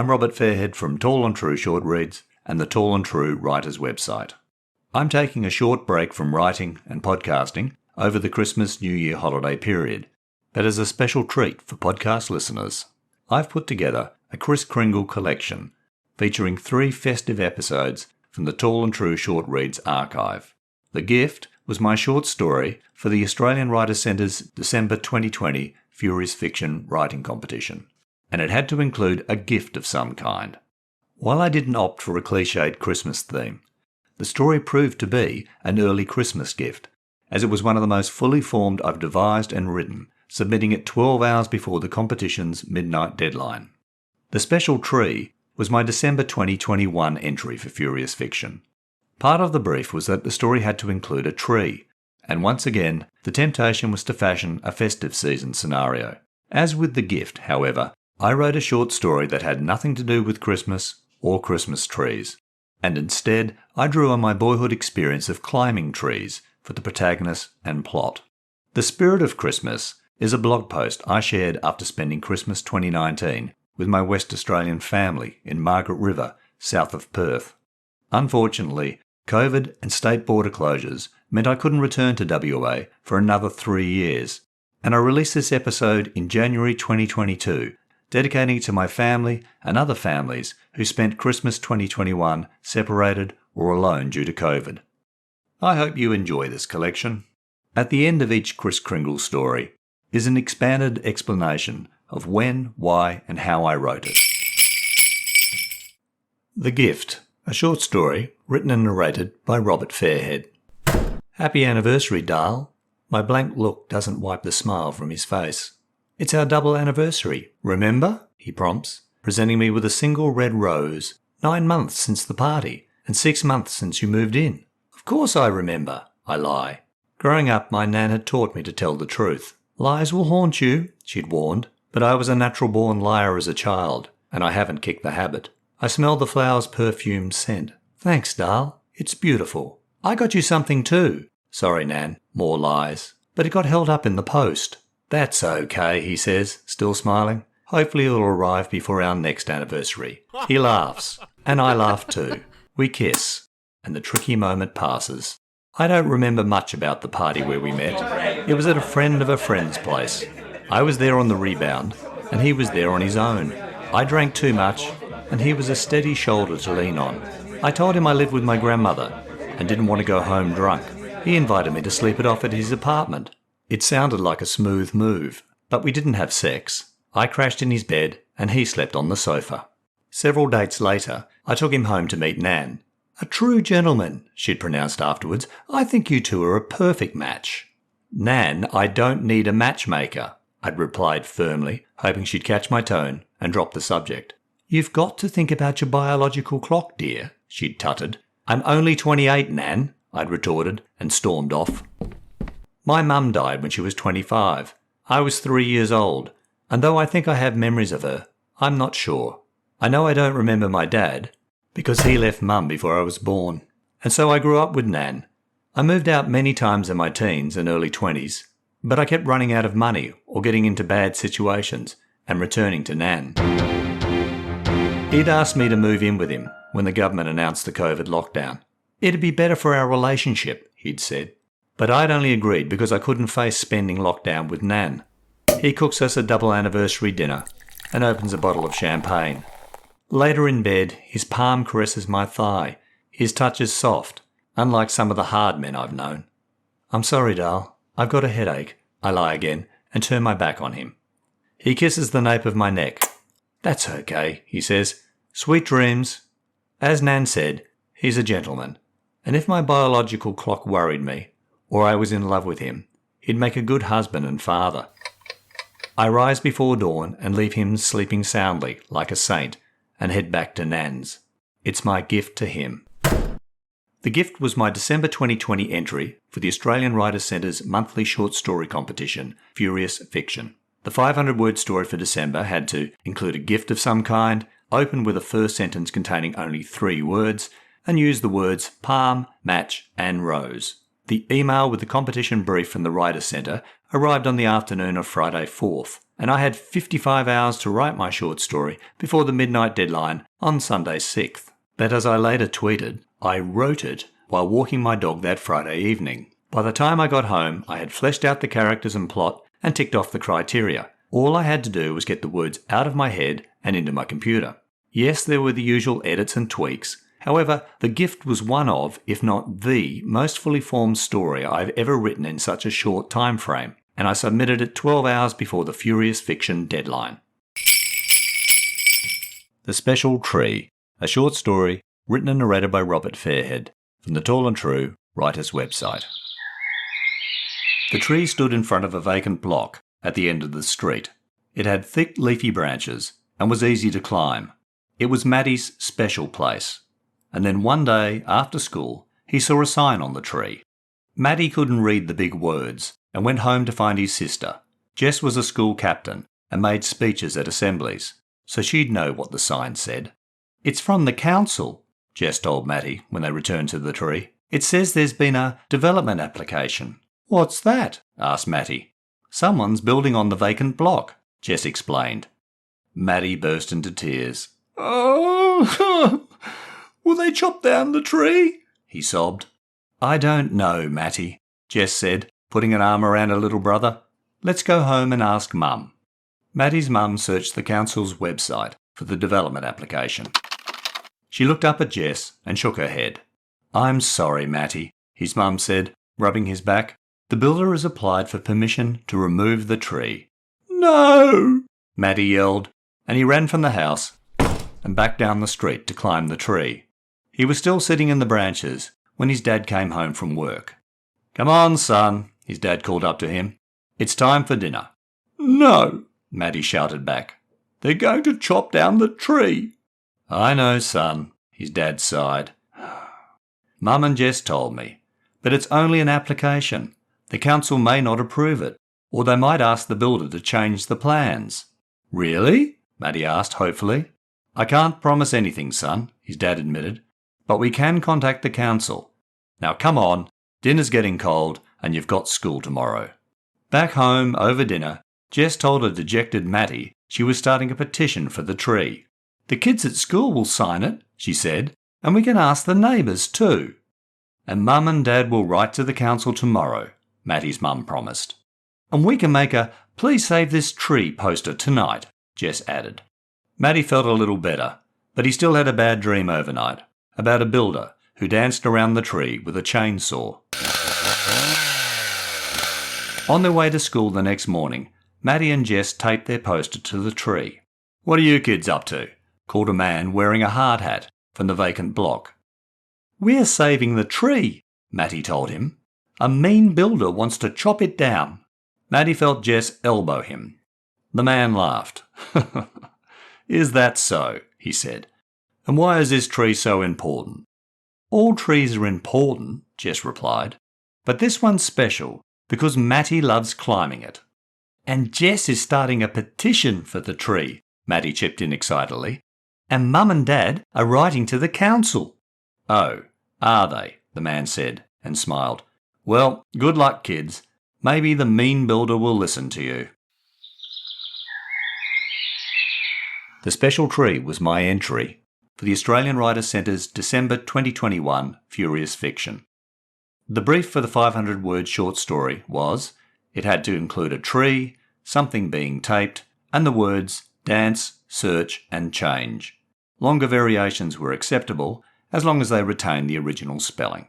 I'm Robert Fairhead from Tall and True Short Reads and the Tall and True Writers website. I'm taking a short break from writing and podcasting over the Christmas-New Year holiday period, but as a special treat for podcast listeners, I've put together a Kris Kringle collection featuring 3 festive episodes from the Tall and True Short Reads archive. The gift was my short story for the Australian Writers Centre's December 2020 Furious Fiction Writing Competition, and it had to include a gift of some kind. While I didn't opt for a cliched Christmas theme, the story proved to be an early Christmas gift, as it was one of the most fully formed I've devised and written, submitting it 12 hours before the competition's midnight deadline. The special tree was my December 2021 entry for Furious Fiction. Part of the brief was that the story had to include a tree, and once again, the temptation was to fashion a festive season scenario. As with the gift, however, I wrote a short story that had nothing to do with Christmas or Christmas trees, and instead I drew on my boyhood experience of climbing trees for the protagonist and plot. The Spirit of Christmas is a blog post I shared after spending Christmas 2019 with my West Australian family in Margaret River, south of Perth. Unfortunately, COVID and state border closures meant I couldn't return to WA for another 3 years, and I released this episode in January 2022, dedicating it to my family and other families who spent Christmas 2021 separated or alone due to COVID. I hope you enjoy this collection. At the end of each Kris Kringle story is an expanded explanation of when, why, and how I wrote it. The Gift, a short story written and narrated by Robert Fairhead. Happy anniversary, Dal. My blank look doesn't wipe the smile from his face. It's our double anniversary, remember? He prompts, presenting me with a single red rose. 9 months since the party, and 6 months since you moved in. Of course I remember, I lie. Growing up, my nan had taught me to tell the truth. Lies will haunt you, she'd warned, but I was a natural-born liar as a child, and I haven't kicked the habit. I smelled the flower's perfumed scent. Thanks, Dal. It's beautiful. I got you something too. Sorry, Nan. More lies. But it got held up in the post. That's okay, he says, still smiling. Hopefully it'll arrive before our next anniversary. He laughs, and I laugh too. We kiss, and the tricky moment passes. I don't remember much about the party where we met. It was at a friend of a friend's place. I was there on the rebound, and he was there on his own. I drank too much, and he was a steady shoulder to lean on. I told him I lived with my grandmother and didn't want to go home drunk. He invited me to sleep it off at his apartment. It sounded like a smooth move, but we didn't have sex. I crashed in his bed and he slept on the sofa. Several dates later, I took him home to meet Nan. A true gentleman, she'd pronounced afterwards. I think you two are a perfect match. Nan, I don't need a matchmaker, I'd replied firmly, hoping she'd catch my tone and drop the subject. You've got to think about your biological clock, dear, she'd tutted. I'm only 28, Nan, I'd retorted and stormed off. My mum died when she was 25. I was 3 years old, and though I think I have memories of her, I'm not sure. I know I don't remember my dad, because he left mum before I was born, and so I grew up with Nan. I moved out many times in my teens and early 20s, but I kept running out of money or getting into bad situations and returning to Nan. He'd asked me to move in with him when the government announced the COVID lockdown. It'd be better for our relationship, he'd said. But I'd only agreed because I couldn't face spending lockdown with Nan. He cooks us a double anniversary dinner and opens a bottle of champagne. Later in bed, his palm caresses my thigh. His touch is soft, unlike some of the hard men I've known. I'm sorry, Dal. I've got a headache. I lie again and turn my back on him. He kisses the nape of my neck. That's okay, he says. Sweet dreams. As Nan said, he's a gentleman, and if my biological clock worried me, or I was in love with him, he'd make a good husband and father. I rise before dawn and leave him sleeping soundly, like a saint, and head back to Nan's. It's my gift to him. The Gift was my December 2020 entry for the Australian Writers Centre's monthly short story competition, Furious Fiction. The 500-word story for December had to include a gift of some kind, open with a first sentence containing only 3 words, and use the words palm, match, and rose. The email with the competition brief from the Writers Centre arrived on the afternoon of Friday 4th, and I had 55 hours to write my short story before the midnight deadline on Sunday 6th. But as I later tweeted, I wrote it while walking my dog that Friday evening. By the time I got home, I had fleshed out the characters and plot and ticked off the criteria. All I had to do was get the words out of my head and into my computer. Yes, there were the usual edits and tweaks. However, the gift was one of, if not the, most fully formed story I've ever written in such a short time frame, and I submitted it 12 hours before the Furious Fiction deadline. The Special Tree, a short story written and narrated by Robert Fairhead, from the Tall and True writer's website. The tree stood in front of a vacant block at the end of the street. It had thick leafy branches and was easy to climb. It was Matty's special place. And then one day, after school, he saw a sign on the tree. Matty couldn't read the big words and went home to find his sister. Jess was a school captain and made speeches at assemblies, so she'd know what the sign said. "It's from the council," Jess told Matty when they returned to the tree. "It says there's been a development application." "What's that?" asked Matty. "Someone's building on the vacant block," Jess explained. Matty burst into tears. "Oh, will they chop down the tree?" he sobbed. "I don't know, Matty," Jess said, putting an arm around her little brother. "Let's go home and ask Mum." Matty's mum searched the council's website for the development application. She looked up at Jess and shook her head. "I'm sorry, Matty," his mum said, rubbing his back. "The builder has applied for permission to remove the tree." "No!" Matty yelled, and he ran from the house and back down the street to climb the tree. He was still sitting in the branches when his dad came home from work. "Come on, son," his dad called up to him. "It's time for dinner." "No," Matty shouted back. "They're going to chop down the tree." "I know, son," his dad sighed. "Mum and Jess told me, but it's only an application. The council may not approve it, or they might ask the builder to change the plans." "Really?" Matty asked hopefully. "I can't promise anything, son," his dad admitted, "but we can contact the council. Now come on, dinner's getting cold and you've got school tomorrow." Back home, over dinner, Jess told a dejected Matty she was starting a petition for the tree. "The kids at school will sign it," she said, "and we can ask the neighbours too." "And Mum and Dad will write to the council tomorrow," Matty's mum promised. "And we can make a 'Please save this tree' poster tonight," Jess added. Matty felt a little better, but he still had a bad dream overnight about a builder who danced around the tree with a chainsaw. On their way to school the next morning, Matty and Jess taped their poster to the tree. "What are you kids up to?" called a man wearing a hard hat from the vacant block. "We're saving the tree," Matty told him. "A mean builder wants to chop it down." Matty felt Jess elbow him. The man laughed. "Is that so?" he said. "And why is this tree so important?" "All trees are important," Jess replied, "but this one's special because Matty loves climbing it." "And Jess is starting a petition for the tree," Matty chipped in excitedly. "And Mum and Dad are writing to the council." "Oh, are they?" the man said and smiled. "Well, good luck, kids. Maybe the mean builder will listen to you." The Special Tree was my entry for the Australian Writers' Centre's December 2021 Furious Fiction. The brief for the 500-word short story was it had to include a tree, something being taped, and the words dance, search and change. Longer variations were acceptable as long as they retained the original spelling.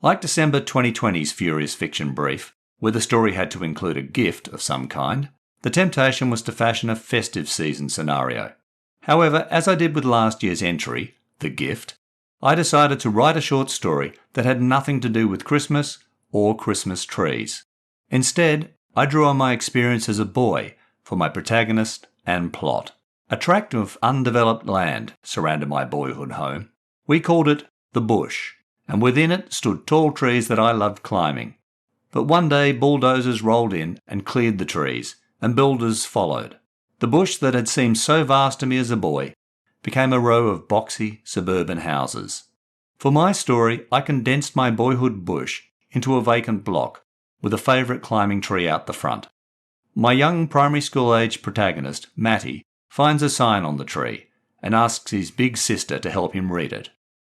Like December 2020's Furious Fiction brief, where the story had to include a gift of some kind, the temptation was to fashion a festive season scenario. However, as I did with last year's entry, The Gift, I decided to write a short story that had nothing to do with Christmas or Christmas trees. Instead, I drew on my experience as a boy for my protagonist and plot. A tract of undeveloped land surrounded my boyhood home. We called it the bush, and within it stood tall trees that I loved climbing. But one day bulldozers rolled in and cleared the trees, and builders followed. The bush that had seemed so vast to me as a boy became a row of boxy suburban houses. For my story, I condensed my boyhood bush into a vacant block with a favourite climbing tree out the front. My young primary school-age protagonist, Matty, finds a sign on the tree and asks his big sister to help him read it.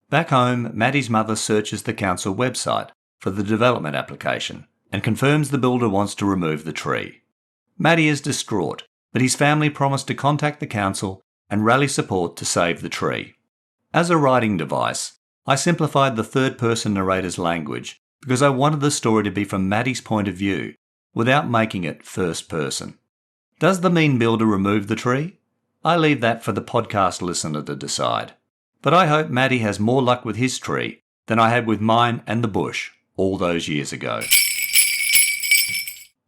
Back home, Matty's mother searches the council website for the development application and confirms the builder wants to remove the tree. Matty is distraught, but his family promised to contact the council and rally support to save the tree. As a writing device, I simplified the third-person narrator's language because I wanted the story to be from Matty's point of view without making it first person. Does the mean builder remove the tree? I leave that for the podcast listener to decide. But I hope Matty has more luck with his tree than I had with mine and the bush all those years ago.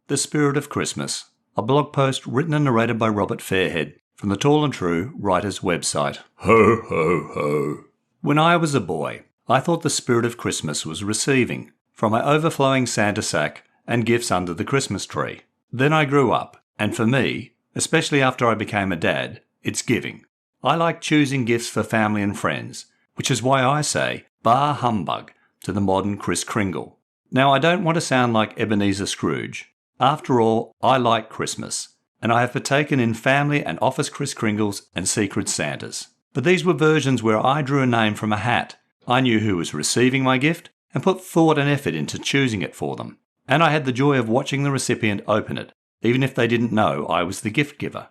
The Spirit of Christmas, a blog post written and narrated by Robert Fairhead from the Tall and True writer's website. Ho, ho, ho. When I was a boy, I thought the spirit of Christmas was receiving from my overflowing Santa sack and gifts under the Christmas tree. Then I grew up, and for me, especially after I became a dad, it's giving. I like choosing gifts for family and friends, which is why I say bah humbug to the modern Kris Kringle. Now, I don't want to sound like Ebenezer Scrooge. After all, I like Christmas, and I have partaken in family and office Kris Kringles and Secret Santas. But these were versions where I drew a name from a hat. I knew who was receiving my gift and put thought and effort into choosing it for them. And I had the joy of watching the recipient open it, even if they didn't know I was the gift giver.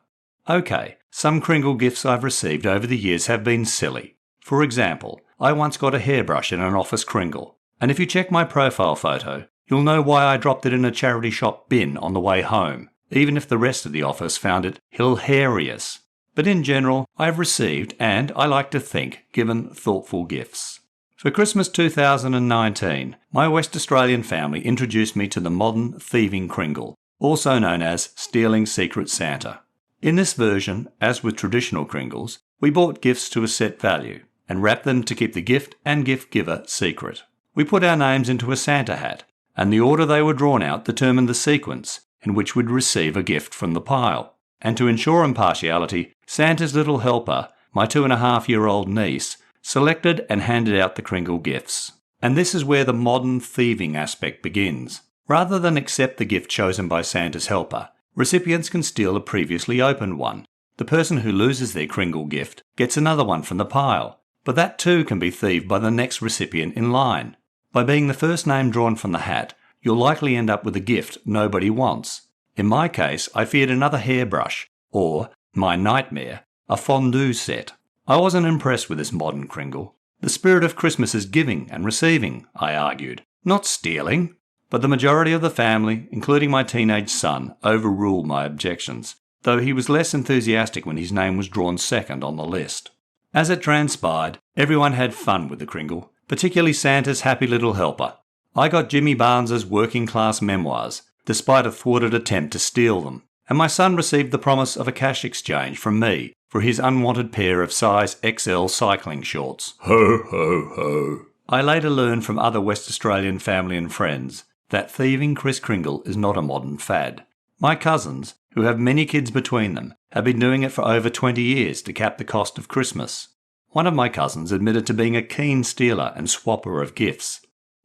Okay, some Kringle gifts I've received over the years have been silly. For example, I once got a hairbrush in an office Kringle, and if you check my profile photo, you'll know why I dropped it in a charity shop bin on the way home, even if the rest of the office found it hilarious. But in general, I've received, and I like to think, given thoughtful gifts. For Christmas 2019, my West Australian family introduced me to the modern thieving Kringle, also known as stealing Secret Santa. In this version, as with traditional Kringles, we bought gifts to a set value and wrapped them to keep the gift and gift giver secret. We put our names into a Santa hat, and the order they were drawn out determined the sequence in which we'd receive a gift from the pile. And to ensure impartiality, Santa's little helper, my 2.5-year-old niece, selected and handed out the Kringle gifts. And this is where the modern thieving aspect begins. Rather than accept the gift chosen by Santa's helper, recipients can steal a previously opened one. The person who loses their Kringle gift gets another one from the pile, but that too can be thieved by the next recipient in line. By being the first name drawn from the hat, you'll likely end up with a gift nobody wants. In my case, I feared another hairbrush, or, my nightmare, a fondue set. I wasn't impressed with this modern Kringle. The spirit of Christmas is giving and receiving, I argued, not stealing. But the majority of the family, including my teenage son, overruled my objections, though he was less enthusiastic when his name was drawn second on the list. As it transpired, everyone had fun with the Kringle, particularly Santa's happy little helper. I got Jimmy Barnes's working class memoirs, despite a thwarted attempt to steal them, and my son received the promise of a cash exchange from me for his unwanted pair of size XL cycling shorts. Ho, ho, ho. I later learned from other West Australian family and friends that thieving Kris Kringle is not a modern fad. My cousins, who have many kids between them, have been doing it for over 20 years to cap the cost of Christmas. One of my cousins admitted to being a keen stealer and swapper of gifts,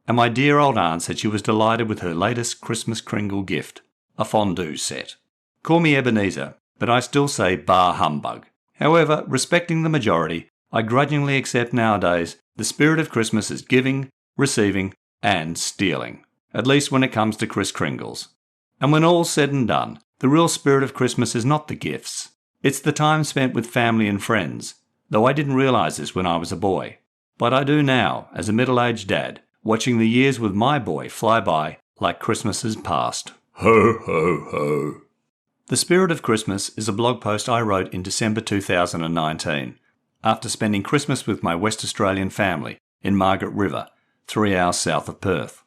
and my dear old aunt said she was delighted with her latest Christmas Kringle gift, a fondue set. Call me Ebenezer, but I still say bah humbug. However, respecting the majority, I grudgingly accept nowadays the spirit of Christmas is giving, receiving, and stealing, at least when it comes to Kris Kringles. And when all's said and done, the real spirit of Christmas is not the gifts. It's the time spent with family and friends, though I didn't realise this when I was a boy. But I do now, as a middle-aged dad, watching the years with my boy fly by like Christmases past. Ho, ho, ho. The Spirit of Christmas is a blog post I wrote in December 2019, after spending Christmas with my West Australian family in Margaret River, 3 hours south of Perth.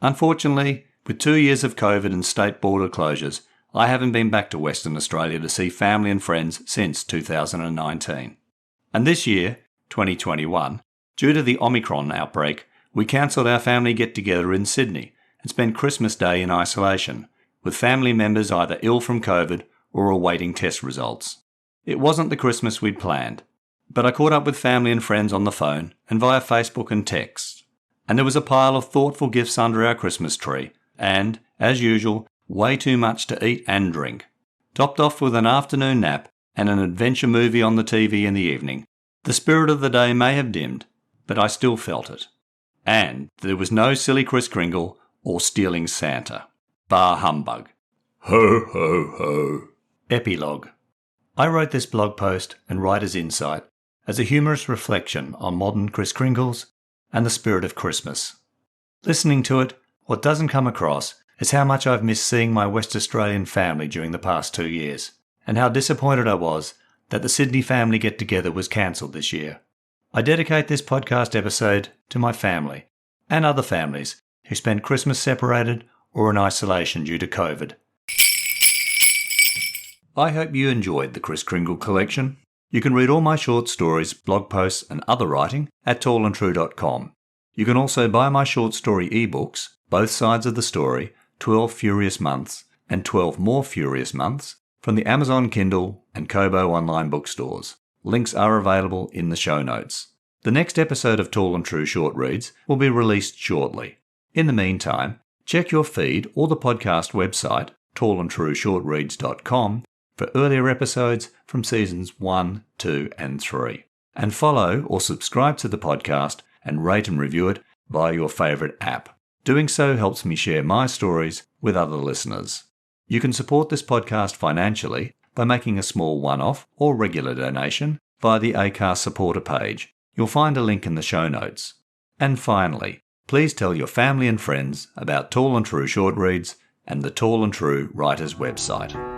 Unfortunately, with 2 years of COVID and state border closures, I haven't been back to Western Australia to see family and friends since 2019. And this year, 2021, due to the Omicron outbreak, we cancelled our family get-together in Sydney and spent Christmas Day in isolation, with family members either ill from COVID or awaiting test results. It wasn't the Christmas we'd planned, but I caught up with family and friends on the phone and via Facebook and text. And there was a pile of thoughtful gifts under our Christmas tree, and, as usual, Way too much to eat and drink. Topped off with an afternoon nap and an adventure movie on the TV in the evening. The spirit of the day may have dimmed, but I still felt it. And there was no silly Kris Kringle or stealing Santa. Bar humbug. Ho, ho, ho. Epilogue. I wrote this blog post and writer's insight as a humorous reflection on modern Kris Kringles and the spirit of Christmas. Listening to it, what doesn't come across is how much I've missed seeing my West Australian family during the past 2 years, and how disappointed I was that the Sydney family get-together was cancelled this year. I dedicate this podcast episode to my family and other families who spent Christmas separated or in isolation due to COVID. I hope you enjoyed the Kris Kringle collection. You can read all my short stories, blog posts and other writing at tallandtrue.com. You can also buy my short story ebooks, Both Sides of the Story, 12 Furious Months and 12 More Furious Months, from the Amazon Kindle and Kobo online bookstores. Links are available in the show notes. The next episode of Tall and True Short Reads will be released shortly. In the meantime, check your feed or the podcast website, tallandtrueshortreads.com, for earlier episodes from seasons 1, 2 and 3. And follow or subscribe to the podcast and rate and review it via your favourite app. Doing so helps me share my stories with other listeners. You can support this podcast financially by making a small one-off or regular donation via the Acast supporter page. You'll find a link in the show notes. And finally, please tell your family and friends about Tall and True Short Reads and the Tall and True Writers website.